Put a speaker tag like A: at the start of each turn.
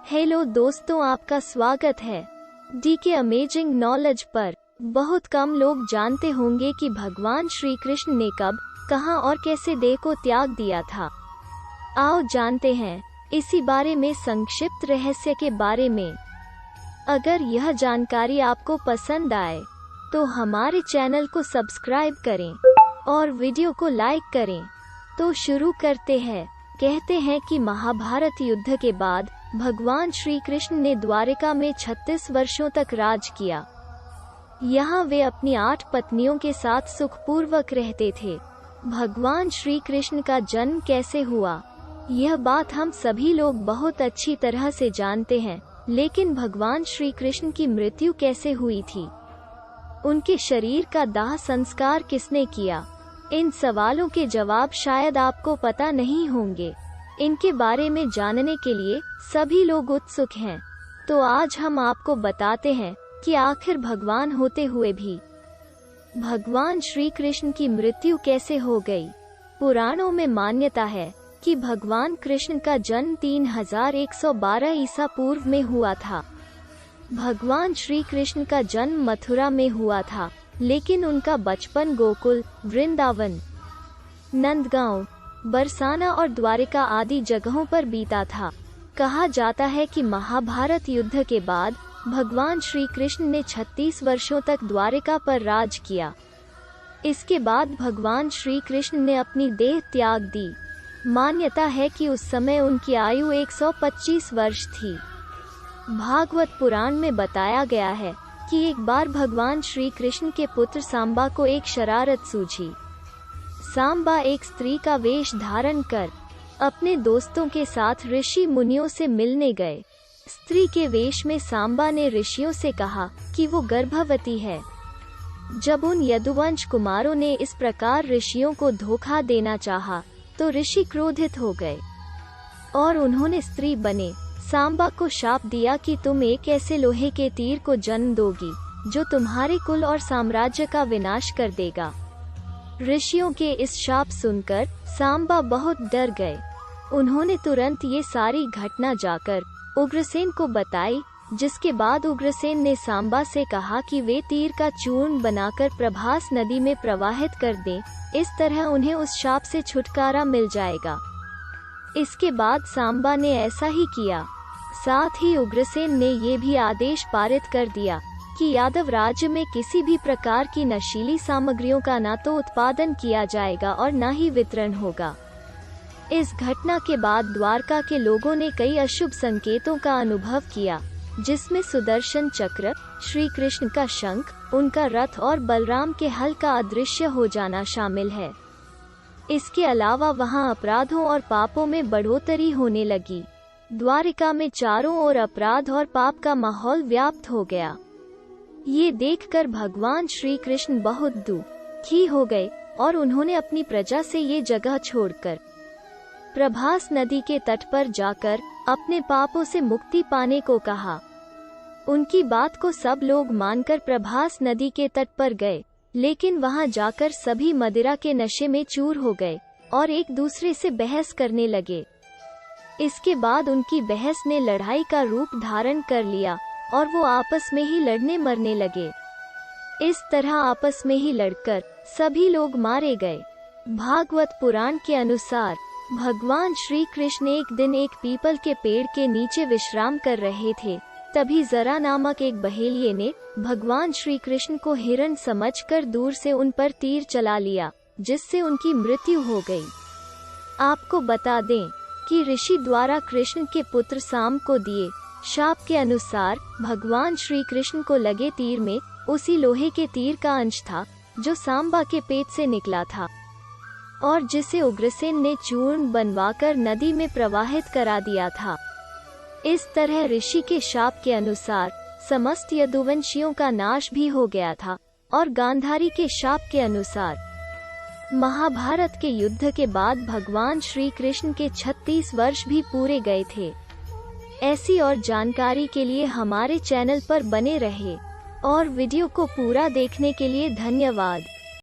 A: Hello दोस्तों, आपका स्वागत है डीके अमेजिंग नॉलेज पर। बहुत कम लोग जानते होंगे कि भगवान श्री कृष्ण ने कब, कहां और कैसे देह को त्याग दिया था। आओ जानते हैं इसी बारे में संक्षिप्त रहस्य के बारे में। अगर यह जानकारी आपको पसंद आए तो हमारे चैनल को सब्सक्राइब करें और वीडियो को लाइक करें। तो शुरू करते हैं। कहते हैं कि महाभारत युद्ध के बाद भगवान श्री कृष्ण ने द्वारिका में 36 वर्षों तक राज किया। यहाँ वे अपनी 8 पत्नियों के साथ सुखपूर्वक रहते थे। भगवान श्री कृष्ण का जन्म कैसे हुआ, यह बात हम सभी लोग बहुत अच्छी तरह से जानते हैं, लेकिन भगवान श्री कृष्ण की मृत्यु कैसे हुई थी, उनके शरीर का दाह संस्कार किसने किया, इन सवालों के जवाब शायद आपको पता नहीं होंगे। इनके बारे में जानने के लिए सभी लोग उत्सुक हैं। तो आज हम आपको बताते हैं कि आखिर भगवान होते हुए भी भगवान श्री कृष्ण की मृत्यु कैसे हो गई। पुराणों में मान्यता है कि भगवान कृष्ण का जन्म 3112 ईसा पूर्व में हुआ था। भगवान श्री कृष्ण का जन्म मथुरा में हुआ था, लेकिन उनका बचपन गोकुल, वृंदावन, नंदगांव, बरसाना और द्वारिका आदि जगहों पर बीता था। कहा जाता है कि महाभारत युद्ध के बाद भगवान श्री कृष्ण ने 36 वर्षों तक द्वारिका पर राज किया। इसके बाद भगवान श्री कृष्ण ने अपनी देह त्याग दी। मान्यता है कि उस समय उनकी आयु 125 वर्ष थी। भागवत पुराण में बताया गया है कि एक बार भगवान श्री कृष्ण के पुत्र सांबा को एक शरारत सूझी। सांबा एक स्त्री का वेश धारण कर अपने दोस्तों के साथ ऋषि मुनियों से मिलने गए। स्त्री के वेश में सांबा ने ऋषियों से कहा कि वो गर्भवती है। जब उन यदुवंश कुमारों ने इस प्रकार ऋषियों को धोखा देना चाहा, तो ऋषि क्रोधित हो गए और उन्होंने स्त्री बने सांबा को शाप दिया कि तुम एक ऐसे लोहे के तीर को जन्म दोगी जो तुम्हारे कुल और साम्राज्य का विनाश कर देगा। ऋषियों के इस शाप सुनकर सांबा बहुत डर गए। उन्होंने तुरंत ये सारी घटना जाकर उग्रसेन को बताई, जिसके बाद उग्रसेन ने सांबा से कहा कि वे तीर का चूर्ण बनाकर प्रभास नदी में प्रवाहित कर दें। इस तरह उन्हें उस शाप से छुटकारा मिल जाएगा। इसके बाद सांबा ने ऐसा ही किया। साथ ही उग्रसेन ने ये भी आदेश पारित कर दिया कि यादव राज्य में किसी भी प्रकार की नशीली सामग्रियों का ना तो उत्पादन किया जाएगा और न ही वितरण होगा। इस घटना के बाद द्वारका के लोगों ने कई अशुभ संकेतों का अनुभव किया, जिसमें सुदर्शन चक्र, श्री कृष्ण का शंख, उनका रथ और बलराम के हल का अदृश्य हो जाना शामिल है। इसके अलावा वहां अपराधों और पापों में बढ़ोतरी होने लगी। द्वारिका में चारों ओर अपराध और पाप का माहौल व्याप्त हो गया। ये देखकर भगवान श्री कृष्ण बहुत दुखी हो गए और उन्होंने अपनी प्रजा से ये जगह छोड़कर प्रभास नदी के तट पर जाकर अपने पापों से मुक्ति पाने को कहा। उनकी बात को सब लोग मानकर प्रभास नदी के तट पर गए, लेकिन वहां जाकर सभी मदिरा के नशे में चूर हो गए और एक दूसरे से बहस करने लगे। इसके बाद उनकी बहस ने लड़ाई का रूप धारण कर लिया और वो आपस में ही लड़ने मरने लगे। इस तरह आपस में ही लड़कर सभी लोग मारे गए। भागवत पुराण के अनुसार भगवान श्री कृष्ण एक दिन एक पीपल के पेड़ के नीचे विश्राम कर रहे थे। तभी जरा नामक एक बहेलिये ने भगवान श्री कृष्ण को हिरण समझकर दूर से उन पर तीर चला लिया, जिससे उनकी मृत्यु हो गई। आपको बता दें कि ऋषि द्वारा कृष्ण के पुत्र साम को दिए शाप के अनुसार भगवान श्री कृष्ण को लगे तीर में उसी लोहे के तीर का अंश था जो सांबा के पेट से निकला था और जिसे उग्रसेन ने चूर्ण बनवाकर नदी में प्रवाहित करा दिया था। इस तरह ऋषि के शाप के अनुसार समस्त यदुवंशियों का नाश भी हो गया था और गांधारी के शाप के अनुसार महाभारत के युद्ध के बाद भगवान श्री कृष्ण के 36 वर्ष भी पूरे गए थे। ऐसी और जानकारी के लिए हमारे चैनल पर बने रहे और वीडियो को पूरा देखने के लिए धन्यवाद।